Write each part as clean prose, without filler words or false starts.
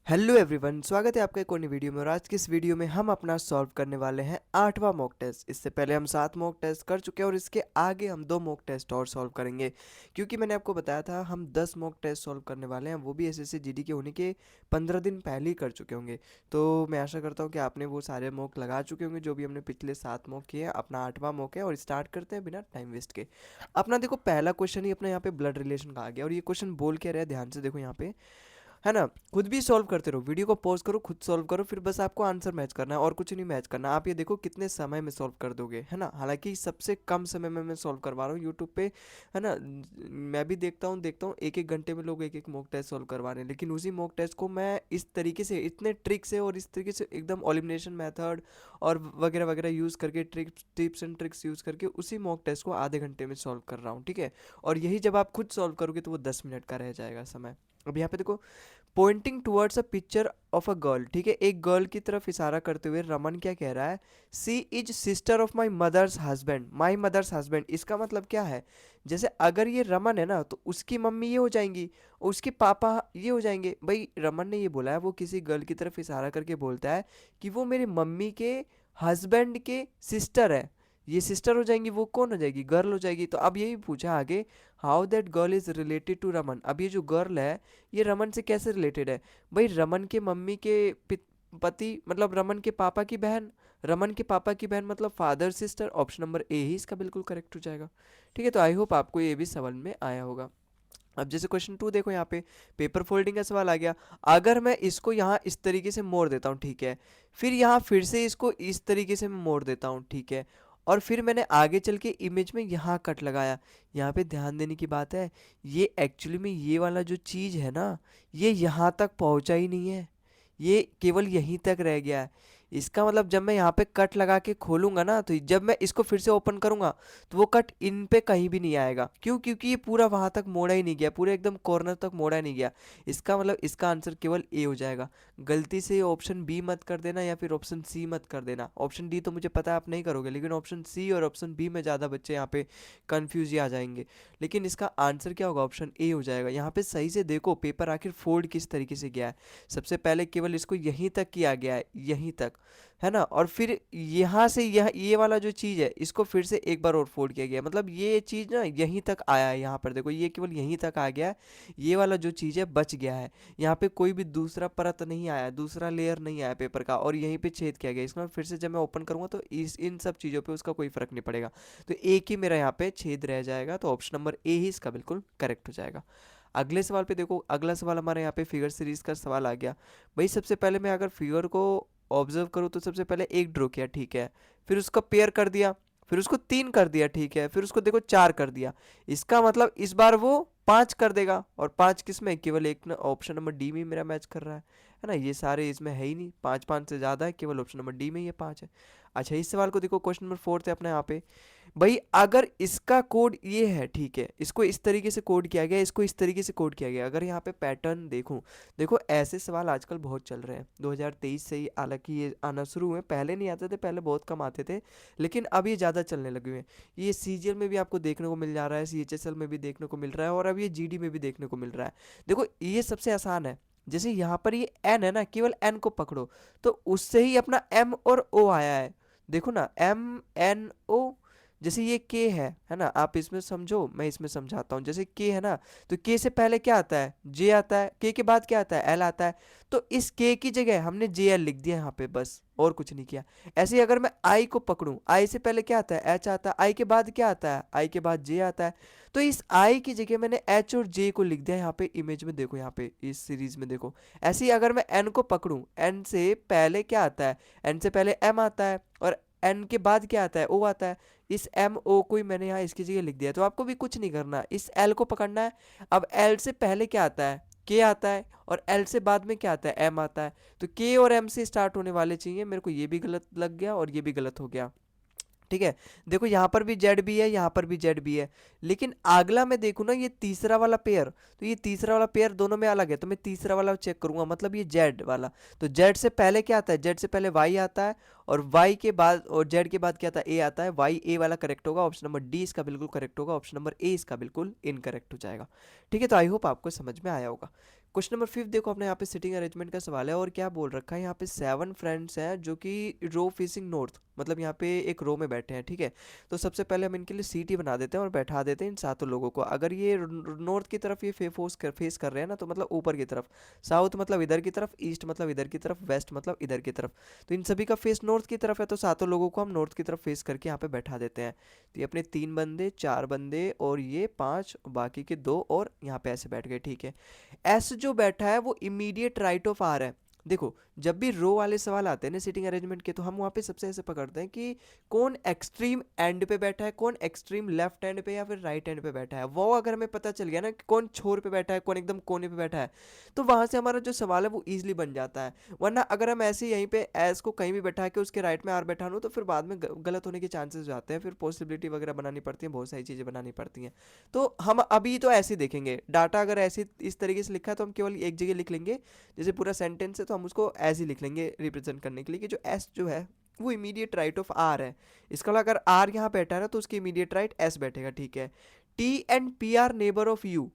Hello everyone, स्वागत है आपका एक और नई वीडियो में। और आज की इस वीडियो में हम अपना सॉल्व करने वाले हैं 8वां मॉक टेस्ट। इससे पहले हम 7 मॉक टेस्ट कर चुके हैं और इसके आगे हम 2 मॉक टेस्ट और सॉल्व करेंगे, क्योंकि मैंने आपको बताया था हम 10 मॉक टेस्ट सॉल्व करने वाले हैं, वो भी एसएससी जीडी के होने के 15 दिन पहले ही कर चुके होंगे। तो मैं आशा करता हूँ कि आपने वो सारे मॉक लगा चुके होंगे जो भी हमने पिछले 7 मॉक किए हैं। अपना 8वां मॉक है और स्टार्ट करते हैं बिना टाइम वेस्ट के। अपना देखो, पहला क्वेश्चन ही अपना यहाँ पे ब्लड रिलेशन का आ गया और ये क्वेश्चन बोल के रहा है, ध्यान से देखो यहाँ पे, है ना। खुद भी सॉल्व करते रहो, वीडियो को पॉज करो, खुद सॉल्व करो, फिर बस आपको आंसर मैच करना है और कुछ नहीं मैच करना। आप ये देखो कितने समय में सॉल्व कर दोगे, है ना। हालांकि सबसे कम समय में मैं सॉल्व करवा रहा हूँ यूट्यूब पे, है ना। मैं भी देखता हूँ एक एक घंटे में लोग एक एक मॉक टेस्ट सॉल्व करवा रहे हैं, लेकिन उसी मॉक टेस्ट को मैं इस तरीके से, इतने ट्रिक से और इस तरीके से एकदम एलिमिनेशन मेथड और वगैरह वगैरह यूज़ करके, टिप्स एंड ट्रिक्स यूज़ करके उसी मॉक टेस्ट को आधे घंटे में सॉल्व कर रहा हूँ, ठीक है। और यही जब आप खुद सॉल्व करोगे तो वो 10 मिनट का रह जाएगा समय। अब यहाँ पे देखो, pointing towards a picture of a girl, ठीक है, एक गर्ल की तरफ इशारा करते हुए रमन क्या कह रहा है, she is sister of my mother's husband, my mother's husband. इसका मतलब क्या है, जैसे अगर ये रमन है ना तो उसकी मम्मी ये हो जाएंगी और उसके पापा ये हो जाएंगे। भाई रमन ने ये बोला है, वो किसी गर्ल की तरफ इशारा करके बोलता है कि वो मेरे मम्मी के हस्बैंड के सिस्टर है। ये सिस्टर हो जाएंगी, वो कौन हो जाएगी, गर्ल हो जाएगी। तो अब यही पूछा आगे, how that girl is related to Raman. अब ये जो गर्ल है ये रमन से कैसे रिलेटेड है। भाई रमन के मम्मी के पति मतलब रमन के पापा की बहन, रमन के पापा की बहन मतलब father sister. Option number a ही इसका बिल्कुल करेक्ट हो जाएगा, ठीक है। तो आई होप आपको ये भी समझ में आया होगा। अब जैसे क्वेश्चन 2 देखो, यहाँ पे पेपर फोल्डिंग का सवाल आ गया। अगर मैं इसको यहाँ इस तरीके से मोड़ देता हूँ, ठीक है, फिर यहाँ फिर से इसको इस तरीके से मैं मोड़ देता हूँ, ठीक है, और फिर मैंने आगे चल के इमेज में यहाँ कट लगाया। यहाँ पे ध्यान देने की बात है, ये एक्चुअली में ये वाला जो चीज़ है ना, ये यहाँ तक पहुँचा ही नहीं है, ये केवल यहीं तक रह गया है। इसका मतलब जब मैं यहाँ पे कट लगा के खोलूंगा ना, तो जब मैं इसको फिर से ओपन करूंगा तो वो कट इन पे कहीं भी नहीं आएगा। क्यों? क्योंकि ये पूरा वहां तक मोड़ा ही नहीं गया, पूरे एकदम कॉर्नर तक मोड़ा नहीं गया। इसका मतलब इसका आंसर केवल ए हो जाएगा। गलती से ऑप्शन बी मत कर देना या फिर ऑप्शन सी मत कर देना। ऑप्शन डी तो मुझे पता है आप नहीं करोगे, लेकिन ऑप्शन सी और ऑप्शन बी में ज़्यादा बच्चे यहाँ पे कन्फ्यूज ही आ जाएंगे। लेकिन इसका आंसर क्या होगा, ऑप्शन ए हो जाएगा। यहाँ पे सही से देखो पेपर आखिर फोल्ड किस तरीके से गया है। सबसे पहले केवल इसको यहीं तक किया गया है, यहीं तक, है ना, और फिर यहाँ से यह ये वाला जो चीज़ है इसको फिर से एक बार और फोल्ड किया गया है। मतलब ये चीज़ ना यहीं तक आया है, यहाँ पर देखो ये केवल यहीं तक आ गया है। ये वाला जो चीज़ है बच गया है, यहाँ पे कोई भी दूसरा परत नहीं आया, दूसरा लेयर नहीं आया पेपर का, और यहीं पे छेद किया गया। इसका फिर से जब मैं ओपन करूँगा तो इस इन सब चीज़ों पर उसका कोई फर्क नहीं पड़ेगा। तो एक ही मेरा यहाँ पे छेद रह जाएगा, तो ऑप्शन नंबर ए ही इसका बिल्कुल करेक्ट हो जाएगा। अगले सवाल पे देखो, अगला सवाल हमारे यहाँ पे फिगर सीरीज का सवाल आ गया। भाई सबसे पहले मैं अगर फिगर को ऑब्जर्व करूँ तो सबसे पहले एक ड्रॉ किया, ठीक है, फिर उसका पेयर कर दिया, फिर उसको 3 कर दिया, ठीक है, फिर उसको देखो 4 कर दिया। इसका मतलब इस बार वो 5 कर देगा, और 5 किस में, केवल एक ना, ऑप्शन नंबर डी में मेरा मैच कर रहा है ना। ये सारे इसमें है ही नहीं, 5 5 से ज़्यादा है, केवल ऑप्शन नंबर डी में ये 5 है। अच्छा इस सवाल को देखो, क्वेश्चन नंबर 4 है अपने यहाँ पे। भाई अगर इसका कोड ये है, ठीक है, इसको इस तरीके से कोड किया गया, इसको इस तरीके से कोड किया गया। अगर यहाँ पे पैटर्न देखूं, देखो ऐसे सवाल आजकल बहुत चल रहे हैं, 2023 से ही हालांकि ये आना शुरू हुए, पहले नहीं आते थे, पहले बहुत कम आते थे, लेकिन अब ये ज़्यादा चलने लगे हुए हैं। ये सीजीएल में भी आपको देखने को मिल जा रहा है, सीएचएसएल में भी देखने को मिल रहा है, और अब ये जीडी में भी देखने को मिल रहा है। देखो ये सबसे आसान है। जैसे यहाँ पर ये एन है ना, केवल एन को पकड़ो तो उससे ही अपना एम और ओ आया है। देखो ना, एम एन ओ। जैसे ये के है ना, आप इसमें समझो, मैं इसमें समझाता हूँ। जैसे के है ना, तो के से पहले क्या आता है, जे आता है, के बाद क्या आता है, एल आता है। तो इस के की जगह हमने जे एल लिख दिया यहाँ पे, बस और कुछ नहीं किया। ऐसे ही अगर मैं आई को पकड़ूं, आई से पहले क्या आता है, एच आता है, आई के बाद क्या आता है, आई के बाद जे आता है। तो इस आई की जगह मैंने एच और जे को लिख दिया यहाँ पे, इमेज में देखो, यहाँ पे इस सीरीज में देखो। ऐसे ही अगर मैं एन को पकड़ूं, एन से पहले क्या आता है, एन से पहले एम आता है, और एन के बाद क्या आता है, ओ आता है। इस एम ओ को ही मैंने यहाँ इसकी जगह लिख दिया। तो आपको भी कुछ नहीं करना, इस एल को पकड़ना है। अब एल से पहले क्या आता है, के आता है, और एल से बाद में क्या आता है, एम आता है। तो के और एम से स्टार्ट होने वाले चाहिए। मेरे को ये भी गलत लग गया और ये भी गलत हो गया, ठीक है। देखो यहाँ पर भी जेड भी है, यहाँ पर भी जेड भी है, लेकिन अगला मैं देखूँ ना, ये तीसरा वाला पेयर, तो ये तीसरा वाला पेयर दोनों में अलग है, तो मैं तीसरा वाला चेक करूंगा, मतलब ये जेड वाला। तो जेड से पहले क्या आता है, जेड से पहले वाई आता है, और वाई के बाद और जेड के बाद क्या आता है, ए आता है। वाई ए वाला करेक्ट होगा, ऑप्शन नंबर डी इसका बिल्कुल करेक्ट होगा, ऑप्शन नंबर ए इसका बिल्कुल इनकरेक्ट हो जाएगा, ठीक है। तो आई होप आपको समझ में आया होगा। क्वेश्चन नंबर 5 देखो अपने यहाँ पे सिटिंग अरेंजमेंट का सवाल है और क्या बोल रखा है यहाँ पे 7 फ्रेंड्स हैं जो कि रो फेसिंग नॉर्थ, मतलब यहाँ पे एक रो में बैठे हैं, ठीक है। तो सबसे पहले हम इनके लिए सीट ही बना देते हैं और बैठा देते हैं इन सातों लोगों को। अगर ये नॉर्थ की तरफ ये फेस कर रहे हैं ना, तो मतलब ऊपर की तरफ, साउथ मतलब इधर की तरफ, ईस्ट मतलब इधर की तरफ, वेस्ट मतलब इधर की तरफ। तो इन सभी का फेस नॉर्थ की तरफ है, तो सातों लोगों को हम नॉर्थ की तरफ फेस करके यहाँ पे बैठा देते हैं। तो ये अपने 3 बंदे, 4 बंदे और ये 5, बाकी के 2 और यहाँ पे ऐसे बैठ गए, ठीक है। एस जो बैठा है वो इमीडिएट राइट ऑफ आर है। देखो जब भी रो वाले सवाल आते हैं ना सिटिंग अरेंजमेंट के, तो हम वहाँ पे सबसे ऐसे पकड़ते हैं कि कौन एक्सट्रीम एंड पे बैठा है, कौन एक्सट्रीम लेफ्ट एंड पे या फिर राइट एंड पे बैठा है। वो अगर हमें पता चल गया ना कि कौन छोर पे बैठा है, कौन एकदम कोने पे बैठा है, तो वहाँ से हमारा जो सवाल है वो ईजिली बन जाता है। वरना अगर हम ऐसे यहीं पे एस को कहीं भी बैठा के उसके राइट में आर बैठा लूँ, तो फिर बाद में गलत होने के चांसेस हो जाते हैं, फिर पॉसिबिलिटी वगैरह बनानी पड़ती है, बहुत सारी चीज़ें बनानी पड़ती हैं। तो हम अभी तो ऐसे ही देखेंगे, डाटा अगर ऐसे इस तरीके से लिखा है तो हम केवल एक जगह लिख लेंगे, जैसे पूरा सेंटेंस है तो हम उसको ऐसे ही लिख लेंगे रिप्रेजेंट करने के लिए कि जो एस जो है वो इमीडिएट राइट ऑफ आर है। इसका मतलब अगर आर यहाँ बैठा है ना, तो उसके इमीडिएट राइट एस बैठेगा, ठीक है। T and P R neighbour of you,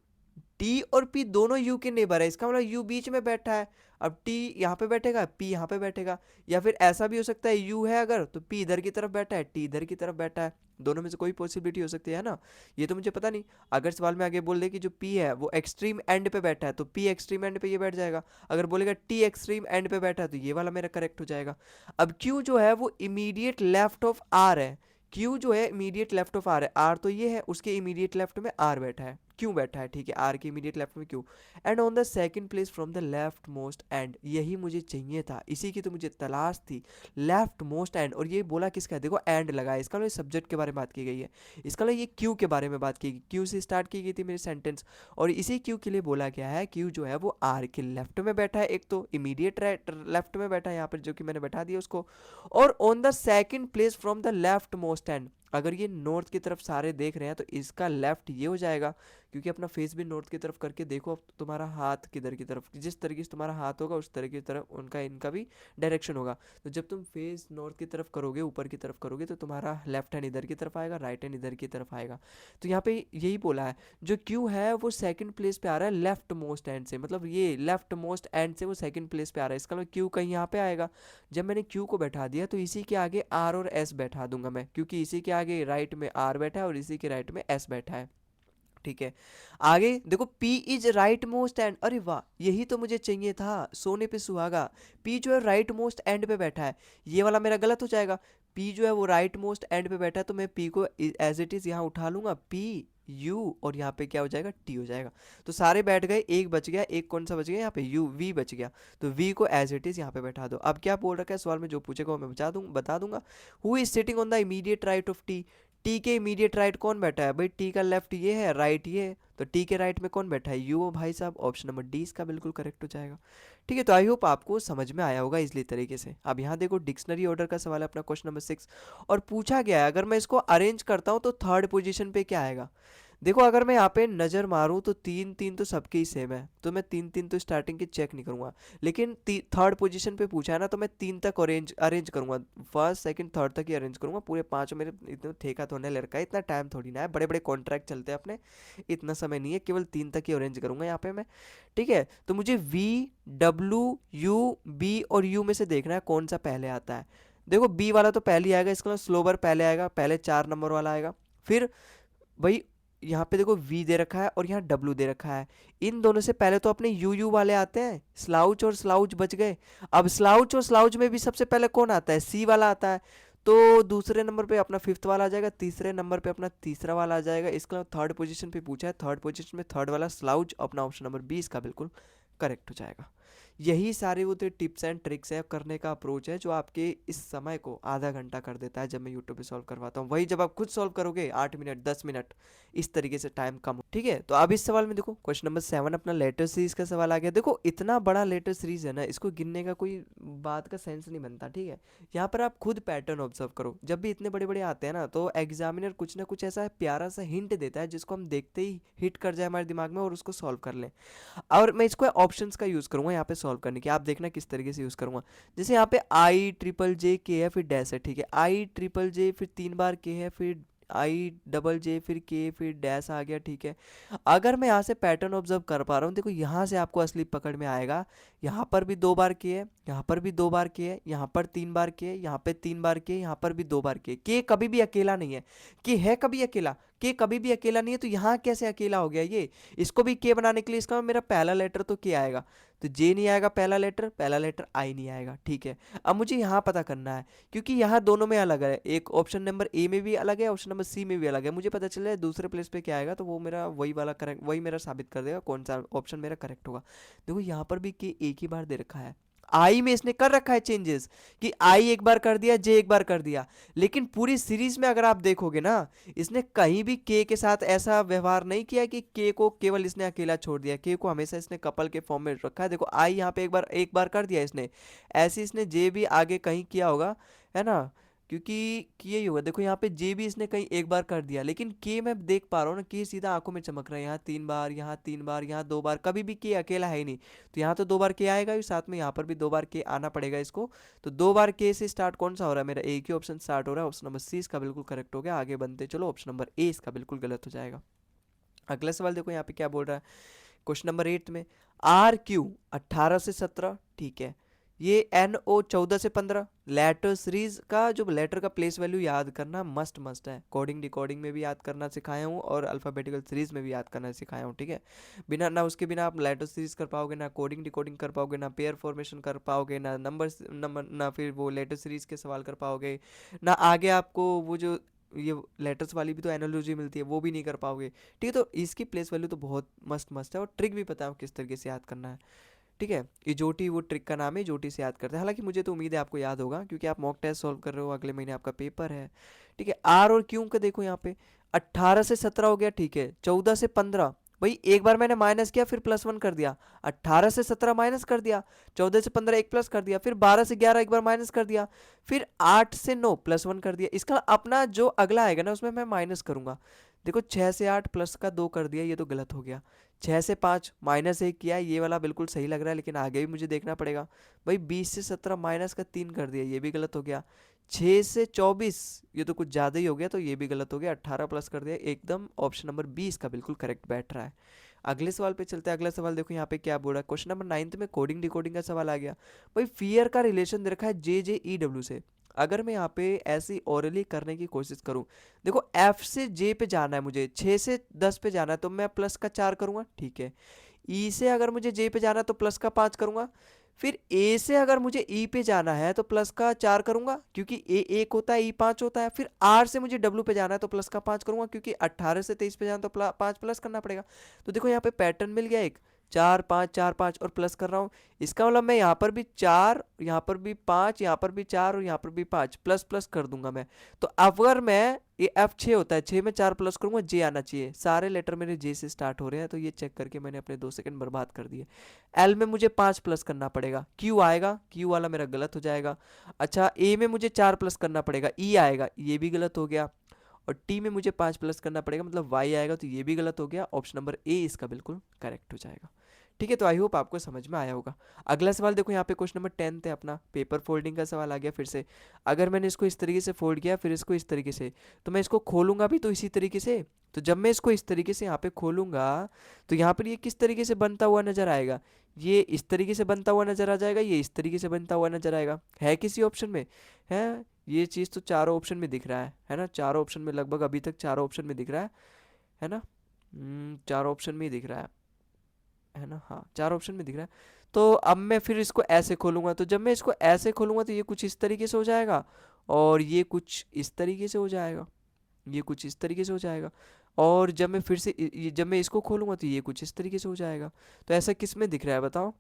T और पी दोनों यू के नेबर है, इसका मतलब यू बीच में बैठा है। अब टी यहाँ पे बैठेगा, पी यहाँ पे बैठेगा, या फिर ऐसा भी हो सकता है यू है अगर, तो पी इधर की तरफ बैठा है, टी इधर की तरफ बैठा है। दोनों में से कोई पॉसिबिलिटी हो सकती है ना, ये तो मुझे पता नहीं। अगर सवाल में आगे बोल दे कि जो पी है वो एक्सट्रीम एंड पे बैठा है, तो पी एक्सट्रीम एंड पे ये बैठ जाएगा। अगर बोलेगा टी एक्सट्रीम एंड पे बैठा है, तो ये वाला मेरा करेक्ट हो जाएगा। अब क्यू जो है वो इमीडिएट लेफ्ट ऑफ आर है, क्यू जो है इमीडिएट लेफ्ट ऑफ आर है, आर तो ये है, उसके इमीडिएट लेफ्ट में आर बैठा है, क्यों बैठा है, ठीक है, आर के इमीडिएट लेफ्ट में क्यों। And on the second place from the left most and, यही मुझे चाहिए था, इसी की तो मुझे तलाश थी, लेफ्ट मोस्ट एंड। और ये बोला किसका है, देखो एंड लगा है, इसका मतलब सब्जेक्ट के बारे में बात की गई है, इसका मतलब ये क्यू के बारे में बात की गई, क्यू से स्टार्ट की गई थी मेरी सेंटेंस। और इसी क्यू के लिए बोला गया है, क्यू जो है वो आर के लेफ्ट में बैठा है, एक तो इमीडिएट राइट लेफ्ट में बैठा है यहाँ पर, जो कि मैंने बैठा दिया उसको। और on the second place from the left most and, अगर ये नॉर्थ की तरफ सारे देख रहे हैं तो इसका लेफ्ट ये हो जाएगा, क्योंकि अपना फेस भी नॉर्थ की तरफ करके देखो, अब तुम्हारा हाथ किधर की तरफ, जिस तरीके से तुम्हारा हाथ होगा उस तरीके की तरफ उनका इनका भी डायरेक्शन होगा। तो जब तुम फेस नॉर्थ की तरफ करोगे, ऊपर की तरफ करोगे, तो तुम्हारा लेफ्ट हैंड इधर की तरफ आएगा, राइट हैंड इधर की तरफ आएगा। तो यहाँ पे यही बोला है, जो क्यू है वो सेकंड प्लेस पे आ रहा है लेफ्ट मोस्ट एंड से, मतलब ये लेफ्ट मोस्ट एंड से वो सेकंड प्लेस पे आ रहा है, इसका मतलब क्यू कहीं यहाँ पे आएगा। जब मैंने क्यू को बैठा दिया तो इसी के आगे आर और एस बैठा दूंगा मैं, क्योंकि इसी के आगे राइट में आर बैठा है और इसी के राइट में एस बैठा है, ठीक है। आगे देखो P is right most and, अरे वाह यही तो मुझे चाहिए था, सोने पे सुहागा। P जो है राइट मोस्ट एंड पे बैठा है, ये वाला मेरा गलत हो जाएगा। P जो है वो राइट मोस्ट एंड पे बैठा है, तो मैं P को एज इट इज यहाँ उठा लूंगा, P U, और यहाँ पे क्या हो जाएगा, T हो जाएगा। तो सारे बैठ गए, एक बच गया, एक कौन सा बच गया यहाँ पे, U V बच गया। तो V को एज इट इज यहाँ पे बैठा दो। अब क्या बोल रखा है सवाल में, जो पूछेगा वो मैं बता दूंगा। Who is sitting on the immediate right of T, T के इमीडिएट राइट कौन बैठा है भाई, टी का लेफ्ट ये है, राइट ये है, तो टी के राइट में कौन बैठा है, यू भाई साहब, ऑप्शन नंबर डी इसका बिल्कुल करेक्ट हो जाएगा। ठीक है, तो आई होप आपको समझ में आया होगा इजली तरीके से। अब यहाँ देखो डिक्शनरी ऑर्डर का सवाल है अपना क्वेश्चन नंबर 6, और पूछा गया है अगर मैं इसको अरेंज करता हूँ तो थर्ड पोजीशन पे क्या आएगा। देखो अगर मैं यहाँ पे नज़र मारूँ तो 3 3 तो सबके ही सेम है, तो मैं 3 3 तो स्टार्टिंग की चेक नहीं करूँगा, लेकिन थर्ड पोजीशन पे पूछा है ना, तो मैं 3 तक अरेंज करूँगा, फर्स्ट सेकंड थर्ड तक ही अरेंज करूँगा, पूरे पाँचों मेरे इतने ठेका तो नहीं लड़का है, इतना टाइम थोड़ी ना है, बड़े बड़े कॉन्ट्रैक्ट चलते हैं अपने, इतना समय नहीं है, केवल 3 तक ही अरेंज करूँगा यहाँ पे मैं। ठीक है, तो मुझे वी डब्ल्यू यू बी और यू में से देखना है कौन सा पहले आता है। देखो बी वाला तो पहले ही आएगा, इसका मतलब स्लोवर पहले आएगा, पहले 4 नंबर वाला आएगा। फिर भाई यहाँ पे देखो V दे रखा है और यहाँ W दे रखा है, इन दोनों से पहले तो अपने यू वाले आते हैं, स्लाउच और स्लाउच बच गए। अब स्लाउच और स्लाउच में भी सबसे पहले कौन आता है, C वाला आता है, तो दूसरे नंबर पे अपना फिफ्थ वाला आ जाएगा, तीसरे नंबर पे अपना तीसरा वाला आ जाएगा। इसका थर्ड पोजीशन पे पूछा है, थर्ड पोजीशन में थर्ड वाला स्लाउच, अपना ऑप्शन नंबर 20 का बिल्कुल करेक्ट हो जाएगा। यही सारे वो तो टिप्स एंड ट्रिक्स है, करने का अप्रोच है, जो आपके इस समय को आधा घंटा कर देता है जब मैं यूट्यूब पे सॉल्व करवाता हूँ। वही जब आप खुद सॉल्व करोगे 8 मिनट 10 मिनट, इस तरीके से टाइम कम। ठीक है, तो अब इस सवाल में देखो क्वेश्चन नंबर 7 अपना लेटर सीरीज का सवाल आ गया। देखो इतना बड़ा लेटर सीरीज है ना, इसको गिनने का कोई बात का सेंस नहीं बनता। ठीक है, यहाँ पर आप खुद पैटर्न ऑब्जर्व करो, जब भी इतने बड़े बड़े आते हैं ना, तो एग्जामिनर कुछ ना कुछ ऐसा प्यारा सा हिंट देता है जिसको हम देखते ही हिट कर जाए हमारे दिमाग में और उसको सॉल्व कर लें। और मैं इसको ऑप्शंस का यूज़ करूँगा यहाँ पे सॉल्व करने की, आप देखना किस तरीके से यूज़ करूँगा। जैसे यहाँ पे I ट्रिपल जे के है, फिर डैश है, ठीक है, I ट्रिपल जे फिर 3 बार के है, फिर I फिर K फिर डैश आ गया, ठीक है। अगर मैं यहाँ से पैटर्न ऑब्जर्व कर पा रहा हूँ, देखो यहाँ से आपको असली पकड़ में आएगा। यहाँ पर भी 2 बार K है, यहाँ पर भी 2 बार K है, यहाँ पर 3 बार K है, यहाँ पे 3 बार K, यहाँ पर भी 2 बार K कभी भी अकेला नहीं है। K है कभी अकेला, K कभी भी अकेला नहीं है, तो यहाँ कैसे अकेला हो गया ये। इसको भी K बनाने के लिए इसका मेरा पहला लेटर तो K आएगा, तो J नहीं आएगा, पहला लेटर I नहीं आएगा, ठीक है। अब मुझे यहाँ पता करना है, क्योंकि यहाँ दोनों में अलग है, एक ऑप्शन नंबर ए में भी अलग है, ऑप्शन नंबर सी में भी अलग है। मुझे पता चल रहा है दूसरे प्लेस पे क्या आएगा, तो वो मेरा वही वाला करेक्ट, वही मेरा साबित कर देगा कौन सा ऑप्शन मेरा करेक्ट होगा। देखो यहाँ पर भी के एक ही बार दे रखा है, आई में इसने कर रखा है चेंजेस कि आई एक बार कर दिया, जे एक बार कर दिया, लेकिन पूरी सीरीज में अगर आप देखोगे ना, इसने कहीं भी के के साथ ऐसा व्यवहार नहीं किया कि के को केवल इसने अकेला छोड़ दिया। के को हमेशा इसने कपल के फॉर्म में रखा है। देखो आई यहाँ पे एक बार कर दिया इसने, ऐसे इसने जे भी आगे कहीं किया होगा, है ना, क्योंकि यही होगा। देखो यहाँ पे जे भी इसने कहीं एक बार कर दिया, लेकिन के मैं देख पा रहा हूँ ना, के सीधा आंखों में चमक रहा है। यहाँ 3 बार, यहाँ 3 बार, यहाँ 2 बार, कभी भी के अकेला है ही नहीं, तो यहाँ तो 2 बार के आएगा ही, साथ में यहाँ पर भी 2 बार के आना पड़ेगा इसको। तो 2 बार के से स्टार्ट कौन सा हो रहा है, मेरा एक ही ऑप्शन स्टार्ट हो रहा है, ऑप्शन नंबर सी इसका बिल्कुल करेक्ट हो गया। आगे बनते चलो, ऑप्शन नंबर ए इसका बिल्कुल गलत हो जाएगा। अगला सवाल देखो यहाँ पे क्या बोल रहा है, क्वेश्चन नंबर 8 में RQ 18 से 17, ठीक है। ये NO 14 से 15। लेटर सीरीज का जो लेटर का प्लेस वैल्यू याद करना मस्ट मस्ट है, कोडिंग डिकोडिंग में भी याद करना सिखाया हूँ और अल्फ़ाबेटिकल सीरीज में भी याद करना सिखाया हूँ, ठीक है। बिना ना उसके बिना आप लेटर सीरीज कर पाओगे, ना कोडिंग डिकोडिंग कर पाओगे, ना पेयर फॉर्मेशन कर पाओगे, ना नंबर ना फिर वो लेटर सीरीज के सवाल कर पाओगे, ना आगे आपको वो जो ये लेटर्स वाली भी तो एनालॉजी मिलती है वो भी नहीं कर पाओगे, ठीक है। तो इसकी प्लेस वैल्यू तो बहुत मस्त मस्त है, और ट्रिक भी पता है किस तरीके से याद करना है, ठीक है। ये जोटी वो ट्रिक का नाम है, जोटी से याद करते हैं। हालांकि मुझे तो उम्मीद है आपको याद होगा, क्योंकि आप मॉक टेस्ट सॉल्व कर रहे हो, अगले महीने आपका पेपर है, ठीक है। आर और क्यों का देखो यहाँ पे 18 से 17 हो गया, ठीक है। 14 से 15, भाई एक बार मैंने माइनस किया फिर +1 कर दिया, 18 से 17 माइनस कर दिया, 14 से 15 एक प्लस कर दिया, फिर 12 से 11 एक बार माइनस कर दिया, फिर 8 से 9 +1 कर दिया। इसका अपना जो अगला आएगा ना उसमें मैं माइनस करूंगा। देखो 6 से 8 प्लस का 2 कर दिया, ये तो गलत हो गया। 6 से 5 -1 किया, ये वाला बिल्कुल सही लग रहा है, लेकिन आगे भी मुझे देखना पड़ेगा। भाई 20 से 17 -3 कर दिया, ये भी गलत हो गया। 6 से 24, ये तो कुछ ज़्यादा ही हो गया, तो ये भी गलत हो गया। 18 प्लस कर दिया, एकदम ऑप्शन नंबर 20 का बिल्कुल करेक्ट बैठ रहा है। अगले सवाल पे चलते हैं। अगला सवाल देखो यहाँ पे क्या बोल रहा है, क्वेश्चन नंबर 9 में कोडिंग डिकोडिंग का सवाल आ गया। भाई फियर का रिलेशन दे रखा है JJEW से। अगर मैं यहाँ पे ऐसी ओरली करने की कोशिश करूँ, देखो F से J पे जाना है मुझे, 6 से 10 पे जाना है, तो मैं +4 करूँगा, ठीक है। E से अगर मुझे J पे जाना है तो +5 करूँगा। फिर A से अगर मुझे E पे जाना है तो +4 करूँगा, क्योंकि A 1 होता है, E 5 होता है। फिर R से मुझे W पे जाना है तो +5 करूँगा, क्योंकि 18 से 23 पे जाना तो 5 प्लस करना पड़ेगा। तो देखो यहाँ पे पैटर्न मिल गया एक, 4 5 4 5 और प्लस कर रहा हूँ। इसका मतलब मैं यहाँ पर भी 4, यहाँ पर भी 5, यहाँ पर भी 4 और यहाँ पर भी 5 प्लस प्लस कर दूंगा मैं। तो अगर मैं, ये F6 होता है, 6 में 4 प्लस करूंगा, J आना चाहिए। सारे लेटर मेरे J से स्टार्ट हो रहे हैं, तो ये चेक करके मैंने अपने 2 सेकंड बर्बाद कर दिए। L में मुझे 5 प्लस करना पड़ेगा, Q आएगा, Q वाला मेरा गलत हो जाएगा। अच्छा A में मुझे 4 प्लस करना पड़ेगा, E आएगा, ये भी गलत हो गया। और T में मुझे 5 प्लस करना पड़ेगा, मतलब Y आएगा, तो ये भी गलत हो गया। ऑप्शन नंबर A इसका बिल्कुल करेक्ट हो जाएगा, ठीक है। तो आई होप आपको समझ में आया होगा। अगला सवाल देखो यहाँ पे क्वेश्चन नंबर 10 है अपना, पेपर फोल्डिंग का सवाल आ गया फिर से। अगर मैंने इसको इस तरीके से फोल्ड किया, फिर इसको इस तरीके से, तो मैं इसको खोलूंगा भी तो इसी तरीके से। तो जब मैं इसको इस तरीके से यहाँ पे खोलूंगा, तो यहाँ पर ये किस तरीके से बनता हुआ नजर आएगा, ये इस तरीके से बनता हुआ नजर आ जाएगा, ये इस तरीके से बनता हुआ नजर आएगा। है किसी ऑप्शन में, है ये चीज़ तो चारों ऑप्शन में दिख रहा है ना, चारों ऑप्शन में लगभग अभी तक चारों ऑप्शन में दिख रहा है ना। चारों ऑप्शन में ही दिख रहा है ना, हाँ चार ऑप्शन में दिख रहा है। तो अब मैं फिर इसको ऐसे खोलूंगा, तो जब मैं इसको ऐसे खोलूंगा तो ये कुछ इस तरीके से हो जाएगा, और ये कुछ इस तरीके से हो जाएगा, ये कुछ इस तरीके से हो जाएगा। और जब मैं फिर से जब मैं इसको खोलूंगा तो ये कुछ इस तरीके से हो जाएगा। तो ऐसा किस में दिख रहा है बताओ,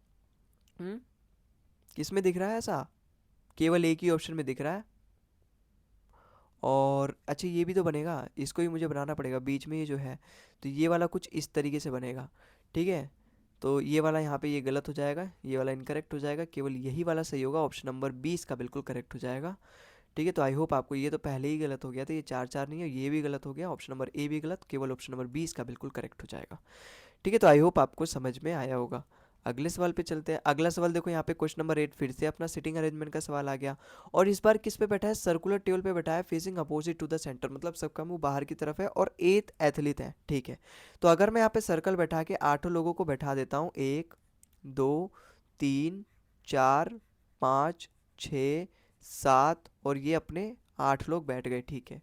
किस में दिख रहा है ऐसा, केवल एक ही ऑप्शन में दिख रहा है। और अच्छा ये भी तो बनेगा, इसको भी मुझे बनाना पड़ेगा बीच में ये जो है, तो ये वाला कुछ इस तरीके से बनेगा, ठीक है। तो ये वाला यहाँ पे ये गलत हो जाएगा, ये वाला इनकरेक्ट हो जाएगा, केवल यही वाला सही होगा, ऑप्शन नंबर 20 का बिल्कुल करेक्ट हो जाएगा, ठीक है। तो आई होप आपको, ये तो पहले ही गलत हो गया था, ये 4 4 नहीं है, ये भी गलत हो गया, ऑप्शन नंबर ए भी गलत, केवल ऑप्शन नंबर 20 का बिल्कुल करेक्ट हो जाएगा, ठीक है। तो आई होप आपको समझ में आया होगा। अगले सवाल पे चलते हैं। अगला सवाल देखो यहाँ पे क्वेश्चन नंबर 8 फिर से अपना सिटिंग अरेंजमेंट का सवाल आ गया, और इस बार किस पे बैठा है, सर्कुलर टेबल पे बैठा है, facing opposite to the centre, मतलब सबका मुंह बाहर की तरफ है और 8 एथलीट है, ठीक है। तो अगर मैं यहाँ पे सर्कल बैठा के 8 लोगों को बैठा देता हूँ, 1 2 3 4 5 6 7, और ये अपने 8 लोग बैठ गए, ठीक है।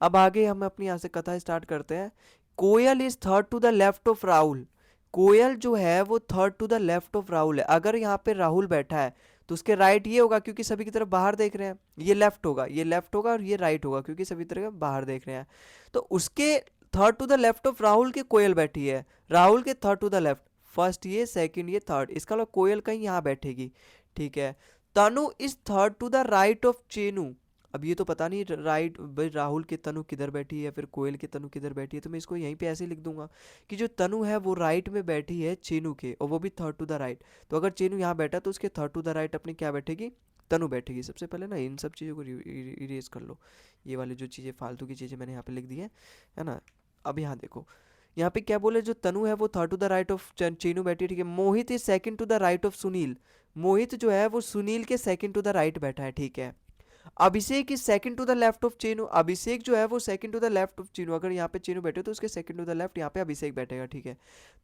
अब आगे हम अपनी यहाँ से कथा स्टार्ट करते हैं। Koyal is third to the left of Rahul. Koyal जो है वो third to the left of Rahul है। अगर यहाँ पे राहुल बैठा है तो उसके राइट ये होगा, क्योंकि सभी की तरफ बाहर देख रहे हैं, ये लेफ्ट होगा, ये लेफ्ट होगा, और ये राइट होगा क्योंकि सभी तरफ बाहर देख रहे हैं। तो उसके third to the left of Rahul के कोयल बैठी है, राहुल के third to the left, first ये, सेकंड ये, थर्ड, इसका मतलब कोयल कहीं यहाँ बैठेगी, ठीक है। Tanu is third to the right of Chenu. अब ये तो पता नहीं राइट भाई, राहुल के तनु किधर बैठी है या फिर कोयल के तनु किधर बैठी है, तो मैं इसको यहीं पे ऐसे लिख दूंगा कि जो तनु है वो राइट में बैठी है चेनू के, और वो भी थर्ड टू द राइट। तो अगर चेनू यहाँ बैठा तो उसके थर्ड टू द राइट अपनी क्या बैठेगी, तनु बैठेगी। सबसे पहले ना इन सब चीज़ों को इरेज कर लो, ये वाली जो चीज़ें फालतू की चीज़ें मैंने यहाँ पे लिख दी है ना। अब यहाँ देखो, यहाँ पे क्या बोले, जो तनु है वो third to the right of Chenu बैठी है, ठीक है। Mohit is second to the right of Sunil. Mohit जो है वो सुनील के सेकंड टू द राइट बैठा है, ठीक है। Abhishek is second to the left of Chenu. Abhishek जो है वो second to the left of Chenu. अगर यहाँ पे चेनू बैठे तो उसके सेकंड टू द लेफ्ट यहाँ पे अभिषेक बैठेगा, ठीक है।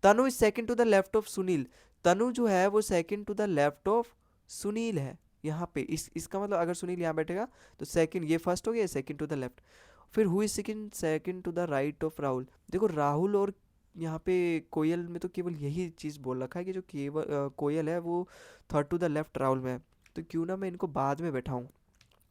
Tanu is second to the left of Sunil. Tanu जो है वो second to the left of Sunil है यहाँ पे। इसका मतलब अगर सुनील यहाँ बैठेगा तो सेकंड, ये फर्स्ट हो गया, सेकंड टू द लेफ्ट। फिर हुई second second to the right of Rahul. देखो राहुल और यहाँ पे कोयल में तो केवल यही चीज़ बोल रखा है कि जो केवल कोयल है वो third to the left Rahul में है। तो क्यों ना मैं इनको बाद में बैठाऊँ,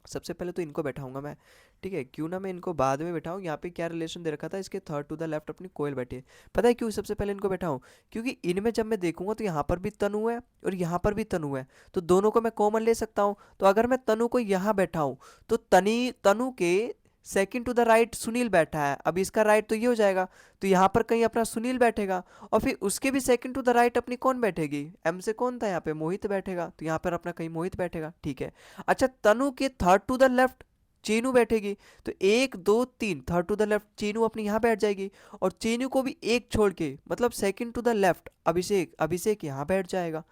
सबसे पहले तो इनको बैठाऊंगा मैं, ठीक है। क्यों ना मैं इनको बाद में बैठाऊं। यहाँ पे क्या रिलेशन दे रखा था, इसके थर्ड टू द लेफ्ट अपनी कोयल बैठी है। पता है क्यों सबसे पहले इनको बैठाऊं, क्योंकि इनमें जब मैं देखूंगा तो यहाँ पर भी तनु है और यहाँ पर भी तनु है, तो दोनों को मैं कॉमन ले सकता हूँ। तो अगर मैं तनु को यहाँ बैठाऊं तो तनु के second to the right Sunil बैठा है, अब इसका राइट तो ये हो जाएगा, तो यहाँ पर कहीं अपना सुनील बैठेगा, और फिर उसके भी सेकंड टू द राइट अपनी कौन बैठेगी, एम से कौन था यहाँ पे, मोहित बैठेगा, तो यहाँ पर अपना कहीं मोहित बैठेगा, ठीक है। अच्छा, तनु के third to the left Chinu बैठेगी, तो 1 2 3 third to the left Chinu अपनी यहाँ बैठ जाएगी, और चीनू को भी एक छोड़ के मतलब सेकंड टू द लेफ्ट अभिषेक, अभिषेक यहाँ बैठ जाएगा।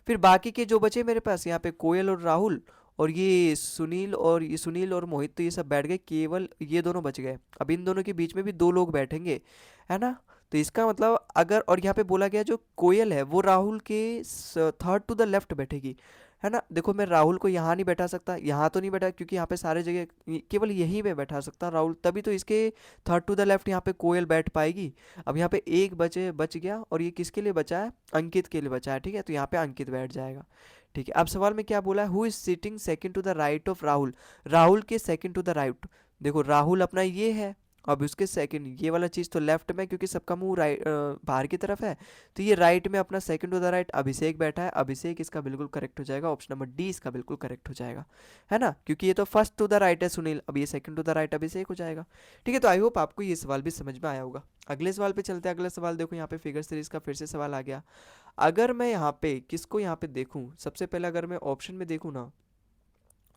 फिर बाकी के जो बचे मेरे पास यहाँ पे कोयल और राहुल और ये सुनील और मोहित, तो ये सब बैठ गए, केवल ये दोनों बच गए। अब इन दोनों के बीच में भी 2 लोग बैठेंगे, है ना। तो इसका मतलब अगर, और यहाँ पे बोला गया जो कोयल है वो राहुल के थर्ड टू द लेफ्ट बैठेगी, है ना। देखो मैं राहुल को यहाँ नहीं बैठा सकता, यहाँ तो नहीं बैठा क्योंकि यहाँ पे सारे जगह केवल यहीं पे बैठा सकता राहुल, तभी तो इसके थर्ड टू द लेफ्ट यहाँ पे कोयल बैठ पाएगी। अब यहाँ पे एक बच गया, और ये किसके लिए बचा है, अंकित के लिए बचा है, ठीक है। तो यहाँ पे अंकित बैठ जाएगा, ठीक है। अब सवाल में क्या बोला है, who is sitting second to the right of Rahul. Rahul के सेकंड टू द राइट, देखो राहुल अपना ये है, अब उसके सेकंड ये वाला चीज़ तो लेफ्ट में, क्योंकि सबका मुंह राइट बाहर की तरफ है, तो ये राइट में अपना सेकंड टू द राइट अभिषेक बैठा है। अभिषेक इसका बिल्कुल करेक्ट हो जाएगा, ऑप्शन नंबर डी इसका बिल्कुल करेक्ट हो जाएगा, है ना, क्योंकि ये तो फर्स्ट टू द राइट है सुनील, अब ये सेकंड टू द राइट अभिषेक हो जाएगा, ठीक है। तो आई होप आपको ये सवाल भी समझ में आया होगा। अगले सवाल पे चलते हैं। अगला सवाल देखो, यहाँ पे फिगर सीरीज का फिर से सवाल आ गया। अगर मैं यहाँ पे किसको यहाँ पे देखूँ, सबसे पहले अगर मैं ऑप्शन में देखूँ ना,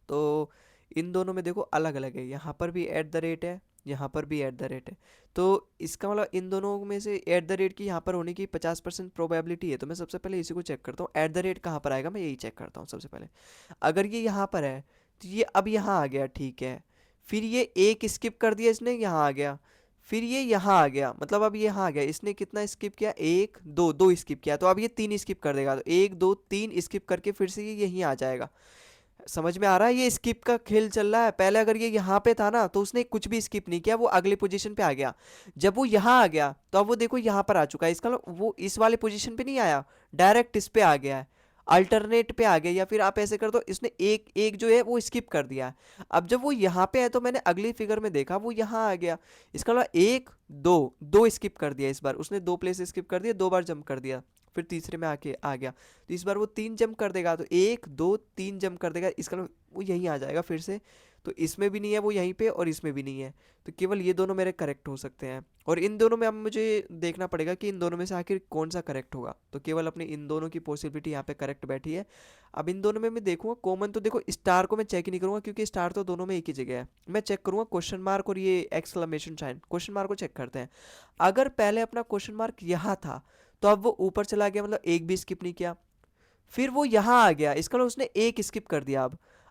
तो इन दोनों में देखो अलग अलग है, यहाँ पर भी एट द रेट है, यहाँ पर भी एट द रेट है, तो इसका मतलब इन दोनों में से एट द रेट की यहाँ पर होने की 50% प्रोबेबिलिटी है। तो मैं सबसे पहले इसी को चेक करता हूँ, एट द रेट कहाँ पर आएगा, मैं यही चेक करता हूँ सबसे पहले। अगर ये यहाँ पर है तो ये अब यहाँ आ गया, ठीक है। फिर ये एक स्किप कर दिया इसने, यहाँ आ गया, फिर ये यहाँ आ गया, मतलब अब ये यहाँ आ गया, इसने कितना स्किप किया, 1 2 2 स्किप किया, तो अब ये 3 स्किप कर देगा, तो 1 2 3 स्किप करके फिर से ये यहीं आ जाएगा। समझ में आ रहा है, ये स्किप का खेल चल रहा है। पहले अगर ये यहाँ पे था ना तो उसने कुछ भी स्किप नहीं किया, वो अगली पोजीशन पे आ गया। जब वो यहाँ आ गया तो अब वो देखो यहाँ पर आ चुका है, इसका मतलब वो इस वाले पोजीशन पे नहीं आया, डायरेक्ट इस पे आ गया है, अल्टरनेट पे आ गया। या फिर आप ऐसे कर दो, इसने एक एक जो है वो स्किप कर दिया है। अब जब वो यहाँ पे है तो मैंने अगली फिगर में देखा वो यहाँ आ गया, इसका मतलब 1 2 2 स्किप कर दिया, इस बार उसने 2 प्लेस स्किप कर दिया, 2 बार जंप कर दिया, फिर तीसरे में आके आ गया, तो इस बार वो 3 जंप कर देगा, तो 1 2 3 जंप कर देगा, इसका मतलब वो यहीं आ जाएगा फिर से। तो इसमें भी नहीं है वो यहीं पे, और इसमें भी नहीं है, तो केवल ये दोनों मेरे करेक्ट हो सकते हैं। और इन दोनों में अब मुझे देखना पड़ेगा कि इन दोनों में से आखिर कौन सा करेक्ट होगा। तो केवल अपनी इन दोनों की पॉसिबिलिटी यहाँ पे करेक्ट बैठी है। अब इन दोनों में मैं देखूंगा कॉमन, तो देखो स्टार को मैं चेक ही नहीं करूंगा क्योंकि स्टार तो दोनों में एक ही जगह है। मैं चेक करूंगा क्वेश्चन मार्क और ये एक्सक्लेमेशन साइन। क्वेश्चन मार्क को चेक करते हैं। अगर पहले अपना क्वेश्चन मार्क यहाँ था तो अब वो ऊपर चला गया, मतलब एक भी स्किप नहीं किया, फिर वो यहाँ आ गया, इसका मतलब उसने एक स्किप कर दिया।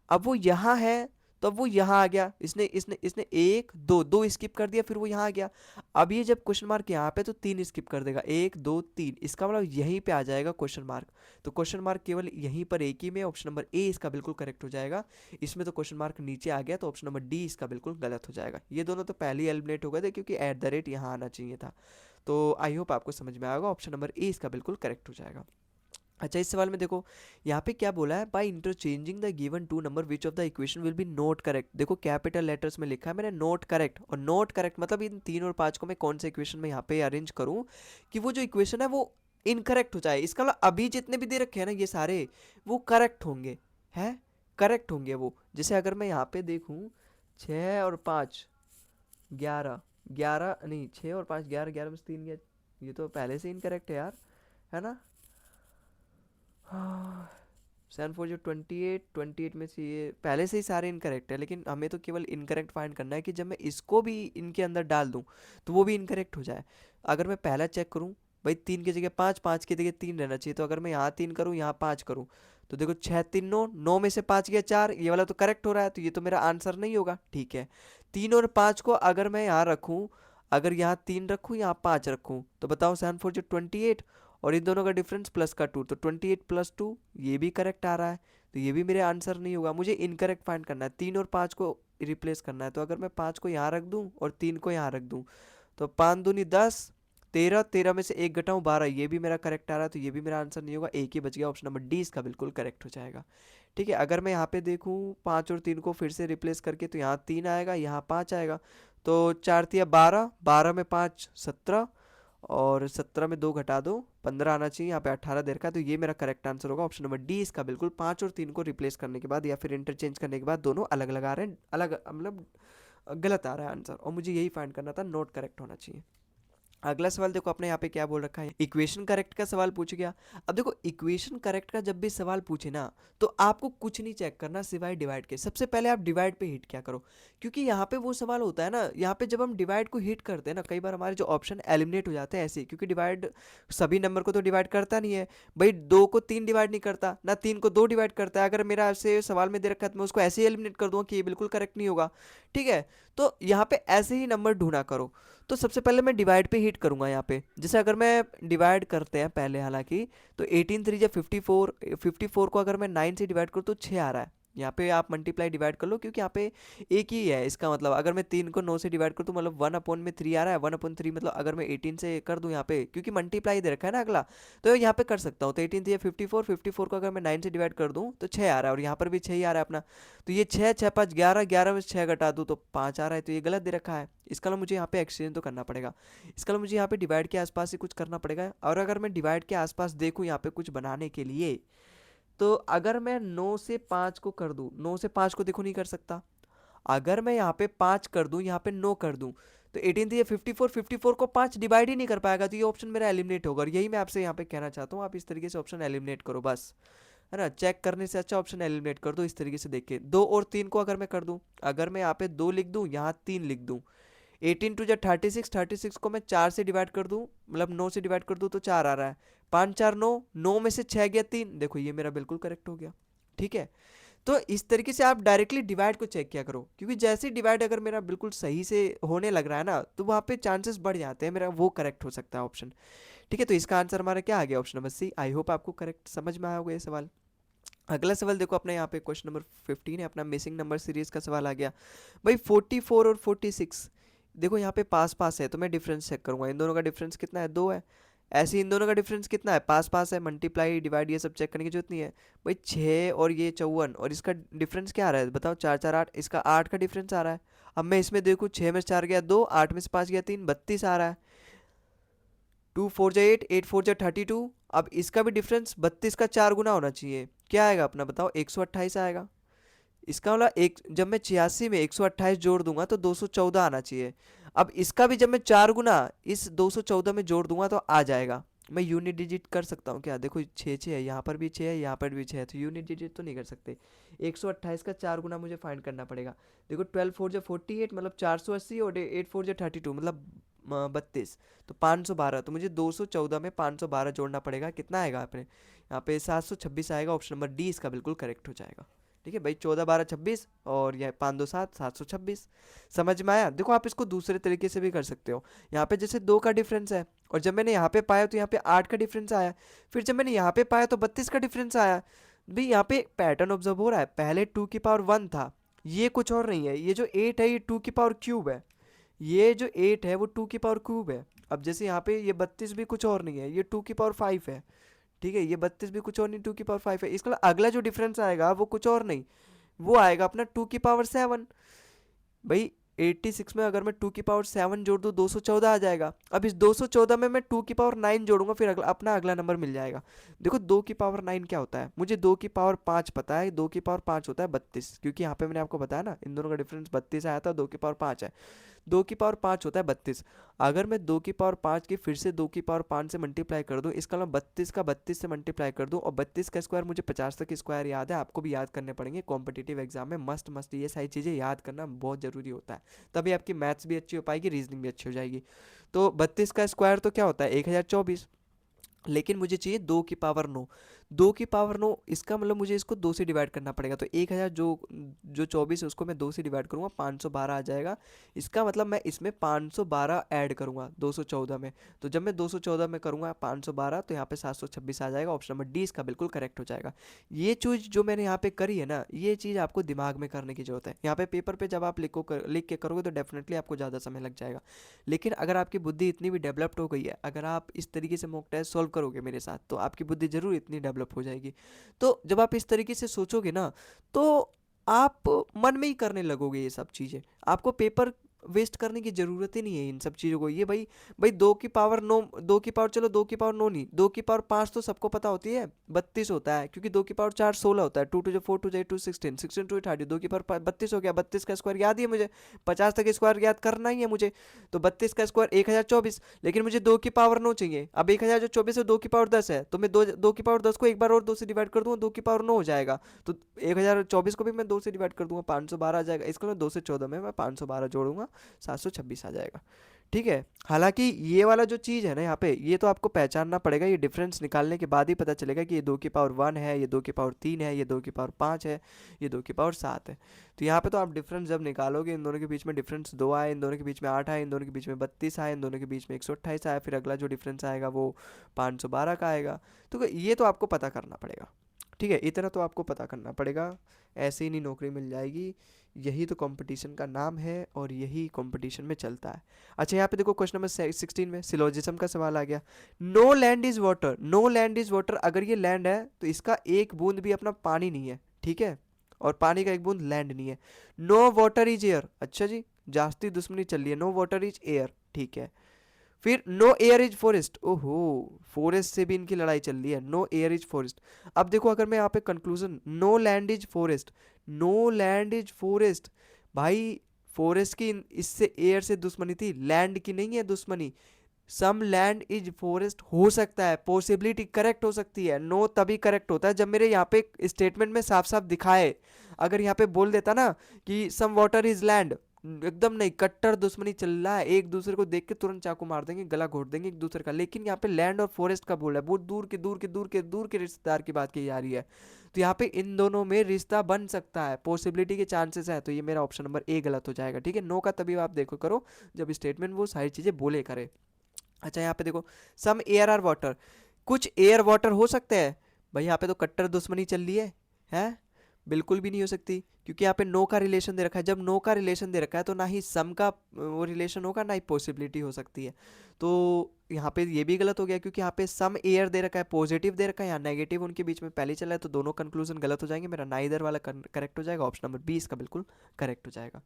अब वो यहाँ है तो अब वो यहाँ आ गया, इसने इसने इसने एक दो दो स्किप कर दिया, फिर वो यहाँ आ गया। अब ये जब क्वेश्चन मार्क यहाँ पे तो तीन स्किप कर देगा, एक दो तीन, इसका मतलब यहीं पे आ जाएगा क्वेश्चन मार्क। तो क्वेश्चन मार्क केवल यहीं पर एक ही में, ऑप्शन नंबर ए इसका बिल्कुल करेक्ट हो जाएगा। इसमें तो क्वेश्चन मार्क नीचे आ गया, तो ऑप्शन नंबर डी इसका बिल्कुल गलत हो जाएगा। ये दोनों तो पहले ही एलिमिनेट हो गए थे क्योंकि एट द रेट यहाँ आना चाहिए था। तो आई होप आपको समझ में आएगा, ऑप्शन नंबर ए इसका बिल्कुल करेक्ट हो जाएगा। अच्छा, इस सवाल में देखो यहाँ पे क्या बोला है, by interchanging the given two number which of the equation will be not correct. देखो कैपिटल लेटर्स में लिखा है मैंने नोट करेक्ट, और नोट करेक्ट मतलब इन 3 और 5 को मैं कौन से इक्वेशन में यहाँ पे अरेंज करूँ कि वो जो इक्वेशन है वो इनकरेक्ट हो जाए। इसका मतलब अभी जितने भी दे रखे हैं ना ये सारे, वो करेक्ट होंगे, हैं करेक्ट होंगे वो। जैसे अगर मैं यहाँ पे देखूँ 6 और 5 11, 11 नहीं 6 और 5 11, 11 में से 3 गया, ये तो पहले से इनकरेक्ट है यार, है ना। 7 4 जो 28, 28 में से ये पहले से ही सारे इनकरेक्ट है, लेकिन हमें तो केवल इनकरेक्ट फाइंड करना है कि जब मैं इसको भी इनके अंदर डाल दूं तो वो भी इनकरेक्ट हो जाए। अगर मैं पहला चेक करूं, भाई 3 की जगह 5, 5 की जगह 3 रहना चाहिए, तो अगर मैं यहाँ 3 करूँ यहाँ 5 करूँ तो देखो 6 3 9, 9 में से 5 गया 4, ये वाला तो करेक्ट हो रहा है, तो ये तो मेरा आंसर नहीं होगा। ठीक है, 3 और 5 को अगर मैं यहाँ रखूँ, अगर यहाँ 3 रखूँ यहाँ 5 रखूँ, तो बताओ 7 4 जो 28, और इन दोनों का डिफरेंस प्लस का 2, तो 28 + 2 ये भी करेक्ट आ रहा है, तो ये भी मेरे आंसर नहीं होगा। मुझे इनकरेक्ट फाइंड करना है, 3 और 5 को रिप्लेस करना है। तो अगर मैं 5 को यहाँ रख दूँ और 3 को यहाँ रख दूँ तो 5 दूनी 10, 13, 13 में से एक घटाऊँ 12, ये भी मेरा करेक्ट आ रहा है, तो ये भी मेरा आंसर नहीं होगा, एक ही बच गया, ऑप्शन नंबर डी इसका बिल्कुल करेक्ट हो जाएगा। ठीक है, अगर मैं यहाँ पे देखूँ 5 और 3 को फिर से रिप्लेस करके, तो यहाँ 3 आएगा यहाँ 5 आएगा, तो 4 तिया 12, 12 में 5 17, और 17 में 2 घटा दो 15 आना चाहिए, यहाँ पे 18 दे रखा है, तो ये मेरा करेक्ट आंसर होगा, ऑप्शन नंबर डी इसका बिल्कुल। 5 और 3 को रिप्लेस करने के बाद या फिर इंटरचेंज करने के बाद दोनों अलग अलग आ रहे हैं, अलग मतलब गलत आ रहा है आंसर, और मुझे यही फाइंड करना था, नोट करेक्ट होना चाहिए। अगला सवाल देखो अपने यहाँ पे क्या बोल रखा है, इक्वेशन करेक्ट का सवाल पूछ गया। अब देखो इक्वेशन करेक्ट का जब भी सवाल पूछे ना, तो आपको कुछ नहीं चेक करना सिवाय डिवाइड के। सबसे पहले आप डिवाइड पे हिट क्या करो, क्योंकि यहाँ पे वो सवाल होता है ना, यहाँ पे जब हम डिवाइड को हिट करते हैं ना, कई बार हमारे जो ऑप्शन एलिमिनेट हो जाते हैं ऐसे, क्योंकि डिवाइड सभी नंबर को तो डिवाइड करता नहीं है। भाई 2 को 3 डिवाइड नहीं करता ना, 3 को 2 डिवाइड करता है। अगर मेरा ऐसे सवाल में दे रखा है तो मैं उसको ऐसे ही एलिमिनेट कर दूंगा कि ये बिल्कुल करेक्ट नहीं होगा। ठीक है, तो यहाँ पे ऐसे ही नंबर ढूंढा करो। तो सबसे पहले मैं डिवाइड पे हिट करूंगा यहाँ पे। जैसे अगर मैं डिवाइड करते हैं पहले, हालांकि तो 18 3 या 54, 54 को अगर मैं 9 से डिवाइड करूँ तो 6 आ रहा है। यहाँ पे आप मल्टीप्लाई डिवाइड कर लो, क्योंकि यहाँ पे एक ही है। इसका मतलब अगर मैं 3 को 9 से डिवाइड करूँ तो मतलब 1/3 आ रहा है। 1/3 मतलब अगर मैं 18 से कर दूँ यहाँ पे, क्योंकि मल्टीप्लाई दे रखा है ना अगला, तो यहाँ पे कर सकता हूँ। तो 18 या 54, 54 को अगर मैं 9 से डिवाइड कर दूँ तो 6 आ रहा है, और यहाँ पर भी 6 ही आ रहा है अपना। तो ये 6 6 5 11, 11 में से 6 घटा दूँ तो 5 आ रहा है, तो ये गलत दे रखा है। इसका मतलब मुझे यहाँ पे एक्सचेंज तो करना पड़ेगा। इसका मतलब मुझे यहाँ पे डिवाइड के आसपास ही कुछ करना पड़ेगा। और अगर मैं डिवाइड के आसपास देखूँ यहाँ पे कुछ बनाने के लिए, तो अगर मैं 9 से 5 को कर दूँ, 9 से 5 को देखो नहीं कर सकता। अगर मैं यहाँ पे 5 कर दूँ, यहाँ पे 9 कर दूँ, तो 18 थी 54, 54 को 5 डिवाइड ही नहीं कर पाएगा, तो ये ऑप्शन मेरा एलिमिनेट होगा। और यही मैं आपसे यहाँ पे कहना चाहता हूँ, आप इस तरीके से ऑप्शन एलिमिनेट करो बस, है ना। चेक करने से अच्छा ऑप्शन एलिमिनेट कर दो इस तरीके से देख के। 2 और 3 को अगर मैं कर दूँ, अगर मैं यहाँ पे 2 लिख दूँ यहाँ 3 लिख दूँ, 18 टू जा 36, 36 को मैं 4 से डिवाइड कर दूं, मतलब 9 से डिवाइड कर दूं तो 4 आ रहा है। 5 4 9, 9 में से 6 गया 3, देखो ये मेरा बिल्कुल करेक्ट हो गया। ठीक है, तो इस तरीके से आप डायरेक्टली डिवाइड को चेक किया करो, क्योंकि जैसे डिवाइड अगर मेरा बिल्कुल सही से होने लग रहा है ना, तो वहाँ पे चांसेस बढ़ जाते हैं मेरा वो करेक्ट हो सकता है ऑप्शन। ठीक है, तो इसका आंसर हमारा क्या आ गया, option number C. I hope आपको करेक्ट समझ में आया होगा ये सवाल। अगला सवाल देखो अपने यहाँ पे क्वेश्चन नंबर 15 है अपना, मिसिंग नंबर सीरीज का सवाल आ गया। भाई 44 और 46, देखो यहाँ पे पास पास है, तो मैं डिफरेंस चेक करूंगा। इन दोनों का डिफरेंस कितना है, 2 है। ऐसे इन दोनों का डिफरेंस कितना है, पास पास है, मल्टीप्लाई डिवाइड ये सब चेक करने की जरूरत नहीं है। भाई 6 और ये 54, और इसका डिफरेंस क्या आ रहा है बताओ, 4 4 8, इसका 8 का डिफरेंस आ रहा है। अब मैं इसमें देखूँ 6 में से 4 गया 2, 8 में से 5 गया 3, 32 आ रहा है। 2 4 जा 8, 8 4 जा 32। अब इसका भी डिफरेंस 32 का 4 गुना होना चाहिए, क्या आएगा अपना बताओ, 128 आएगा। इसका मतलब एक, जब मैं 86 में 128 जोड़ दूंगा तो 214 आना चाहिए। अब इसका भी जब मैं 4 गुना इस 214 में जोड़ दूंगा तो आ जाएगा। मैं यूनिट डिजिट कर सकता हूँ क्या, देखो 6 6 है, यहाँ पर भी 6 है, यहाँ पर भी 6 है, तो यूनिट डिजिट तो नहीं कर सकते। 128 का 4 गुना मुझे फाइंड करना पड़ेगा। देखो 12 4 जा 48 मतलब 480, और 8 4 जा 32 मतलब 32, तो 512। तो मुझे 214 में 512 जोड़ना पड़ेगा, कितना आएगा अपने यहाँ पे 726 आएगा, ऑप्शन नंबर डी इसका बिल्कुल करेक्ट हो जाएगा। ठीक है भाई, 14 12 26 और यह 5 2 7 726। समझ में आया? देखो आप इसको दूसरे तरीके से भी कर सकते हो। यहाँ पे जैसे 2 का डिफरेंस है और जब मैंने यहाँ पे पाया तो यहाँ पे 8 का डिफरेंस आया, फिर जब मैंने यहाँ पे पाया तो 32 का डिफरेंस आया। भाई यहाँ पे पैटर्न ऑब्जर्व हो रहा है, पहले 2 की पावर 1 था, ये कुछ और नहीं है, ये जो 8 है ये 2 की पावर क्यूब है, ये जो 8 है वो 2 की पावर क्यूब है। अब जैसे यहाँ पे ये 32 भी कुछ और नहीं है, ये 2 की पावर 5 है। ठीक है, ये 32 भी कुछ और नहीं, 2 की पावर 5 है। इसका मतलब अगला जो डिफरेंस आएगा वो कुछ और नहीं, वो आएगा अपना 2 की पावर 7। भाई 86 में अगर मैं 2 की पावर 7 जोड़ दूँ 214 आ जाएगा। अब इस 214 में मैं 2 की पावर 9 जोड़ूंगा, फिर अपना अगला नंबर मिल जाएगा। देखो 2 की पावर 9 क्या होता है, मुझे 2 की पावर 5 पता है, 2 की पावर 5 होता है 32, क्योंकि यहाँ पे मैंने आपको बताया ना इन दोनों का डिफरेंस 32 आया था, 2 की पावर 5 है। 2 की पावर 5 होता है 32। अगर मैं 2 की पावर 5 की फिर से 2 की पावर 5 से मल्टीप्लाई कर दूं, इसका मतलब 32 का 32 से मल्टीप्लाई कर दूं, और 32 का स्क्वायर मुझे 50 तक स्क्वायर याद है, आपको भी याद करने पड़ेंगे कॉम्पिटिटिव एग्जाम में। मस्त मस्त ये सारी चीज़ें याद करना बहुत ज़रूरी होता है, तभी आपकी मैथ्स भी अच्छी हो पाएगी, रीजनिंग भी अच्छी हो जाएगी। तो 32 का स्क्वायर तो क्या होता है 1024, लेकिन मुझे चाहिए 2 की पावर 9। 2 की पावर 9 इसका मतलब मुझे इसको 2 से डिवाइड करना पड़ेगा, तो 1000 जो 24 है उसको मैं 2 से डिवाइड करूँगा, 512 आ जाएगा। इसका मतलब मैं इसमें 512 ऐड करूँगा 214 में, तो जब मैं 214 में करूँगा 512 तो यहाँ पे 726 आ जाएगा, ऑप्शन नंबर डी इसका बिल्कुल करेक्ट हो जाएगा। ये चीज़ जो मैंने यहाँ पे करी है ना, ये चीज़ आपको दिमाग में करने की जरूरत है। यहाँ पे पेपर पे जब आप लिख के करोगे तो डेफिनेटली आपको ज़्यादा समय लग जाएगा, लेकिन अगर आपकी बुद्धि इतनी भी डेवलप्ड हो गई है, अगर आप इस तरीके से मॉक टेस्ट सॉल्व करोगे मेरे साथ, तो आपकी बुद्धि जरूर इतनी डेवलप हो जाएगी। तो जब आप इस तरीके से सोचोगे ना, तो आप मन में ही करने लगोगे ये सब चीज़ें, आपको पेपर वेस्ट करने की ज़रूरत ही नहीं है इन सब चीज़ों को। ये भाई भाई 2 की पावर 9, 2 की पावर, चलो 2 की पावर 9 नहीं, 2 की पावर 5 तो सबको पता होती है 32 होता है, क्योंकि 2 की पावर 4 16 होता है, 2 टू जो 4 टू जो 2 16, 16 टू 30, 2 की पावर 32 हो गया। 32 का स्क्वायर याद ही है मुझे, 50 तक स्क्वायर याद करना ही है मुझे, तो 32 का स्क्वायर 1024, लेकिन मुझे 2 की पावर 9 चाहिए। अब 1024 है, 2 की पावर 10 है, तो मैं 2 की पावर 10 को एक बार और 2 से डिवाइड कर दूंगा, 2 की पावर 9 हो जाएगा, तो 1024 को भी मैं 2 से डिवाइड कर दूंगा, 512 आ जाएगा। इसको मैं 2 से 14 में मैं 512 जोड़ूंगा, 726 आ जाएगा। ठीक है, हालांकि ये वाला जो चीज़ है ना यहाँ पे, ये तो आपको पहचानना पड़ेगा, ये डिफरेंस निकालने के बाद ही पता चलेगा कि ये 2 की पावर 1 है, ये 2 की पावर 3 है, ये 2 की पावर 5 है, ये 2 की पावर 7 है। तो यहाँ पे तो आप डिफरेंस जब निकालोगे, इन दोनों के बीच में डिफरेंस 2 आए, इन दोनों के बीच में 8 आए, इन दोनों के बीच में 32 आए, इन दोनों के बीच में 128 आया, फिर अगला जो डिफरेंस आएगा वो 512 का आएगा। तो ये तो आपको पता करना पड़ेगा। ठीक है, इतना तो आपको पता करना पड़ेगा, ऐसे ही नहीं नौकरी मिल जाएगी। यही तो कंपटीशन का नाम है और यही कंपटीशन में चलता है। अच्छा यहाँ पे देखो क्वेश्चन नंबर 16 में सिलोजिज्म का सवाल आ गया। No land is water, no land is water, अगर ये लैंड है तो इसका एक बूंद भी अपना पानी नहीं है। ठीक है, और पानी का एक बूंद लैंड नहीं है। नो वाटर इज एयर, अच्छा जी जास्ती दुश्मनी चल रही है, नो वाटर इज एयर। ठीक है, फिर नो एयर इज फॉरेस्ट, ओहो फॉरेस्ट से भी इनकी लड़ाई चल रही है, नो एयर इज फॉरेस्ट। अब देखो अगर मैं यहाँ पे conclusion, no land is forest, no land is forest, भाई फॉरेस्ट की इससे एयर से दुश्मनी थी, लैंड की नहीं है दुश्मनी। सम लैंड इज फॉरेस्ट हो सकता है, पॉसिबिलिटी करेक्ट हो सकती है, नो तभी करेक्ट होता है जब मेरे यहाँ पे स्टेटमेंट में साफ साफ दिखाए। अगर यहाँ पे बोल देता ना कि सम वाटर इज लैंड, एकदम नहीं, कट्टर दुश्मनी चल रहा है, एक दूसरे को देख के तुरंत चाकू मार देंगे, गला घोट देंगे एक दूसरे का, लेकिन यहाँ पे लैंड और फॉरेस्ट का बोल है, बहुत दूर के दूर के दूर के दूर के रिश्तेदार की बात की जा रही है। तो यहाँ पे इन दोनों में रिश्ता बन सकता है, पॉसिबिलिटी के चांसेस है, तो ये मेरा ऑप्शन नंबर ए गलत हो जाएगा। ठीक है, नो का तभी आप देखो करो जब स्टेटमेंट वो सारी चीज़ें बोले करे। अच्छा यहाँ पे देखो सम एयर आर वाटर, कुछ एयर वाटर हो सकते हैं, भाई यहाँ पे तो कट्टर दुश्मनी चल रही है? बिल्कुल भी नहीं हो सकती, क्योंकि यहाँ पे नो का रिलेशन दे रखा है। जब नो का रिलेशन दे रखा है तो ना ही सम का वो रिलेशन होगा, ना ही पॉसिबिलिटी हो सकती है। तो यहाँ पे ये भी गलत हो गया, क्योंकि यहाँ पे सम एयर दे रखा है, पॉजिटिव दे रखा है, यहाँ नेगेटिव उनके बीच में पहले चला है, तो दोनों कंक्लूजन गलत हो जाएंगे। मेरा नाइदर वाला करेक्ट हो जाएगा, ऑप्शन नंबर बी इसका बिल्कुल करेक्ट हो जाएगा।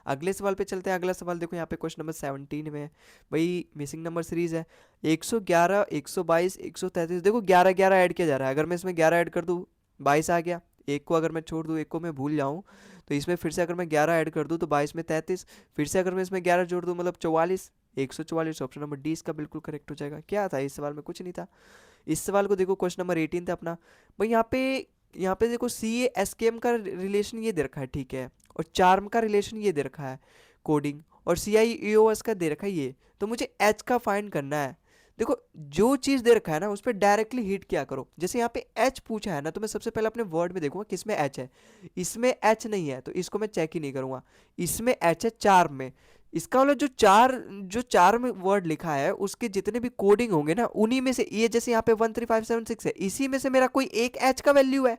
अगले सवाल पे चलते हैं। अगला सवाल देखो यहाँ पे क्वेश्चन नंबर 17 में भाई मिसिंग नंबर सीरीज है, 111 122 133, देखो 11 11 ऐड किया जा रहा है। अगर मैं इसमें 11 ऐड कर दूँ 22 आ गया, एक को अगर मैं छोड़ दूँ, एक को मैं भूल जाऊँ, तो इसमें फिर से अगर मैं 11 ऐड कर दूँ तो 22 में 33, फिर से अगर मैं इसमें 11 जोड़ दूँ मतलब 44, 144, ऑप्शन नंबर डी इसका बिल्कुल करेक्ट हो जाएगा। क्या था इस सवाल में? कुछ नहीं था। इस सवाल को देखो क्वेश्चन नंबर 18 था अपना भाई, यहाँ पे देखो सी ए एस के एम का रिलेशन ये दे रखा है, ठीक है, और चार्म का रिलेशन ये दे रखा है कोडिंग, और सी आई ई ओ एस का दे रखा है ये, तो मुझे एच का फाइंड करना है। देखो जो चीज़ दे रखा है ना उस पर डायरेक्टली हिट किया करो। जैसे यहाँ पे एच पूछा है ना, तो मैं सबसे पहले अपने वर्ड में देखूंगा किसमें एच है। इसमें एच नहीं है तो इसको मैं चेक ही नहीं करूंगा। इसमें एच है चार में, इसका मतलब जो चार में वर्ड लिखा है उसके जितने भी कोडिंग होंगे ना उन्हीं में से, ये जैसे यहाँ पे 13576 है, इसी में से मेरा कोई एक एच का वैल्यू है।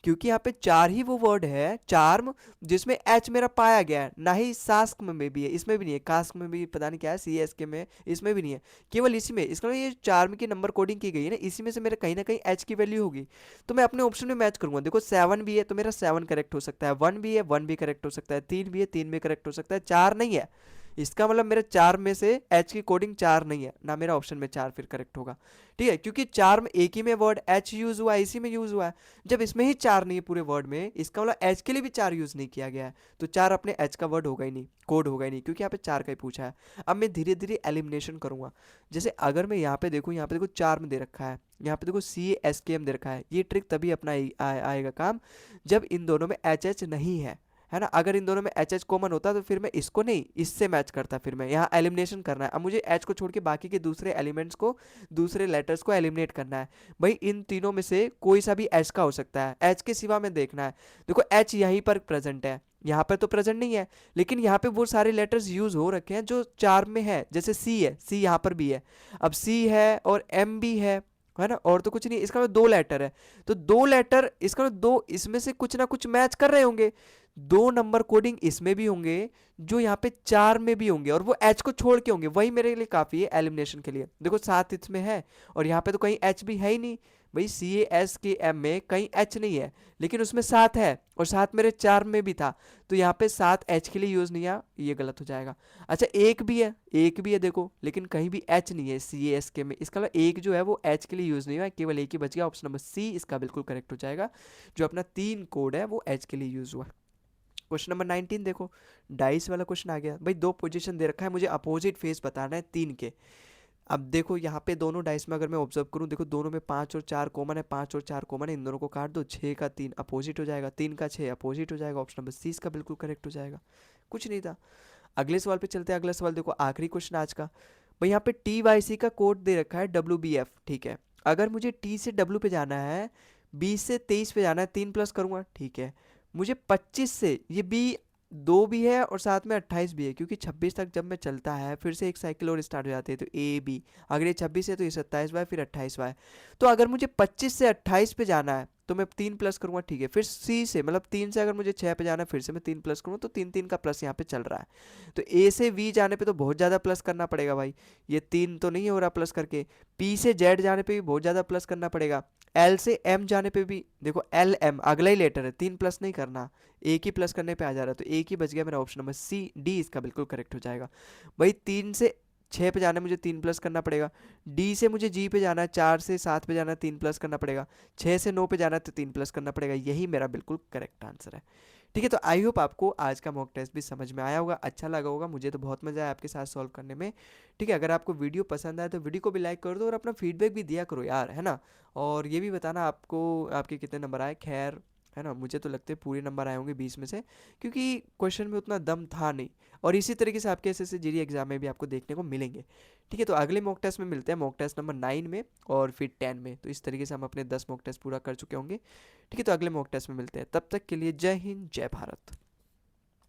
क्योंकि यहाँ पे चार ही वो वर्ड है चार्म जिसमें एच मेरा पाया गया है, ना ही सास्क में भी है, इसमें भी नहीं है, कास्क में भी पता नहीं क्या है, सी एस के में इसमें भी नहीं है, केवल इसी में। इसका मतलब ये चार्म की नंबर कोडिंग की गई है ना, इसी में से मेरे कहीं ना कहीं एच की वैल्यू होगी। तो मैं अपने ऑप्शन में मैच करूंगा। देखो सेवन भी है तो मेरा सेवन करेक्ट हो सकता है, वन भी है वन भी करेक्ट हो सकता है, तीन भी है तीन भी करेक्ट हो सकता है, चार नहीं है। इसका मतलब मेरे चार में से एच की कोडिंग चार नहीं है ना, मेरा ऑप्शन में चार फिर करेक्ट होगा। ठीक है, क्योंकि चार में एक ही में वर्ड एच यूज हुआ है, इसी में यूज हुआ है। जब इसमें ही चार नहीं है पूरे वर्ड में, इसका मतलब एच के लिए भी चार यूज नहीं किया गया है, तो चार अपने एच का वर्ड होगा ही नहीं, कोड होगा ही नहीं, क्योंकि यहाँ पे चार का ही पूछा है। अब मैं धीरे धीरे एलिमिनेशन करूंगा। जैसे अगर मैं यहाँ पे देखो चार में दे रखा है, यहाँ पे देखो सी एस के एम दे रखा है, ये ट्रिक तभी अपना आएगा काम जब इन दोनों में एच एच नहीं है ना। अगर इन दोनों में एच एच कॉमन होता तो फिर मैं इसको नहीं इससे मैच करता, फिर मैं यहाँ एलिमिनेशन करना है। अब मुझे एच को छोड़ के बाकी के दूसरे एलिमेंट्स को, दूसरे लेटर्स को एलिमिनेट करना है। भाई इन तीनों में से कोई सा भी एच का हो सकता है, एच के सिवा में देखना है। देखो एच यहीं पर प्रेजेंट है, यहाँ पर तो प्रेजेंट नहीं है, लेकिन यहाँ पे वो सारे लेटर्स यूज हो रखे हैं जो चार में है। जैसे सी है, सी यहाँ पर भी है, अब सी है और एम भी है ना, और तो कुछ नहीं। इसका मतलब दो लेटर है, तो दो लेटर, इसका मतलब दो इसमें से कुछ ना कुछ मैच कर रहे होंगे। दो नंबर कोडिंग इसमें भी होंगे जो यहाँ पे चार में भी होंगे, और वो एच को छोड़ के होंगे, वही मेरे लिए काफी है एलिमिनेशन के लिए। देखो सात इसमें है और यहाँ पे तो कहीं एच भी है ही नहीं। भाई सी एस के एम में कहीं एच नहीं है, लेकिन उसमें सात है, और सात मेरे चार में भी था, तो यहाँ पे सात एच के लिए यूज नहीं आया, ये गलत हो जाएगा। अच्छा एक भी है, एक भी है देखो, लेकिन कहीं भी एच नहीं है सी एस के में, इसका मतलब एक जो है वो एच के लिए यूज नहीं हुआ, केवल एक ही बच गया। ऑप्शन नंबर सी इसका बिल्कुल करेक्ट हो जाएगा, जो अपना तीन कोड है वो एच के लिए यूज हुआ। क्वेश्चन नंबर 19 देखो, डाइस वाला क्वेश्चन आ गया। भाई दो पोजीशन दे रखा है, मुझे अपोजिट फेस बताना है तीन के। अब देखो यहाँ पे दोनों डाइस में अगर मैं ऑब्जर्व करूँ, देखो दोनों में पाँच और चार कॉमन है, पाँच और चार कॉमन है, इन दोनों को काट दो, छः का तीन अपोजिट हो जाएगा, तीन का छः अपोजिट हो जाएगा। ऑप्शन नंबर सी इसका बिल्कुल करेक्ट हो जाएगा, कुछ नहीं था। अगले सवाल पे चलते हैं। अगला सवाल देखो, आखिरी क्वेश्चन आज का। भाई यहाँ पे टी वाई सी का कोड दे रखा है डब्ल्यू बी एफ, ठीक है। अगर मुझे टी से डब्ल्यू पे जाना है, 20 से 23 पे जाना है, तीन प्लस करूँगा, ठीक है। मुझे 25 से, ये बी दो भी है और साथ में 28 भी है, क्योंकि 26 तक जब मैं चलता है फिर से एक साइकिल और स्टार्ट हो जाती है, तो ए बी, अगर ये 26 है तो ये 27वां है, फिर 28वां है। तो अगर मुझे 25 से 28 पे जाना है तो मैं तीन प्लस करूंगा, ठीक है। फिर सी से, मतलब तीन से अगर मुझे 6 पे जाना है, फिर से मैं तीन प्लस करूंगा, तो तीन तीन का प्लस यहाँ पे चल रहा है। तो ए से वी जाने पे तो बहुत ज़्यादा प्लस करना पड़ेगा भाई, ये तीन तो नहीं हो रहा प्लस करके। पी से जेड जाने पे भी बहुत ज़्यादा प्लस करना पड़ेगा। एल से एम जाने पे भी, देखो एल एम अगला ही लेटर है, तीन प्लस नहीं करना, एक ही प्लस करने पे आ जा रहा है, तो एक ही बच गया मेरा। ऑप्शन नंबर सी डी इसका बिल्कुल करेक्ट हो जाएगा। भाई तीन से छः पे जाना है मुझे, तीन प्लस करना पड़ेगा। डी से मुझे जी पे जाना है, चार से सात पे जाना है, तीन प्लस करना पड़ेगा। छः से नौ पे जाना है तो तीन प्लस करना पड़ेगा, यही मेरा बिल्कुल करेक्ट आंसर है। ठीक है, तो आई होप आपको आज का मॉक टेस्ट भी समझ में आया होगा, अच्छा लगा होगा, मुझे तो बहुत मज़ा आया आपके साथ सॉल्व करने में। ठीक है, अगर आपको वीडियो पसंद आए तो वीडियो को भी लाइक कर दो और अपना फीडबैक भी दिया करो यार, है ना। और ये भी बताना आपको आपके कितने नंबर आए। खैर है ना, मुझे तो लगते हैं पूरे नंबर आए होंगे 20 में से, क्योंकि क्वेश्चन में उतना दम था नहीं। और इसी तरीके से आपके एसएससी जीडी एग्जाम में भी आपको देखने को मिलेंगे। ठीक है, तो अगले मॉक टेस्ट में मिलते हैं, मॉक टेस्ट नंबर 9 में और फिर 10 में। तो इस तरीके से हम अपने 10 मॉक टेस्ट पूरा कर चुके होंगे। ठीक है, तो अगले मॉक टेस्ट में मिलते हैं, तब तक के लिए जय हिंद जय भारत।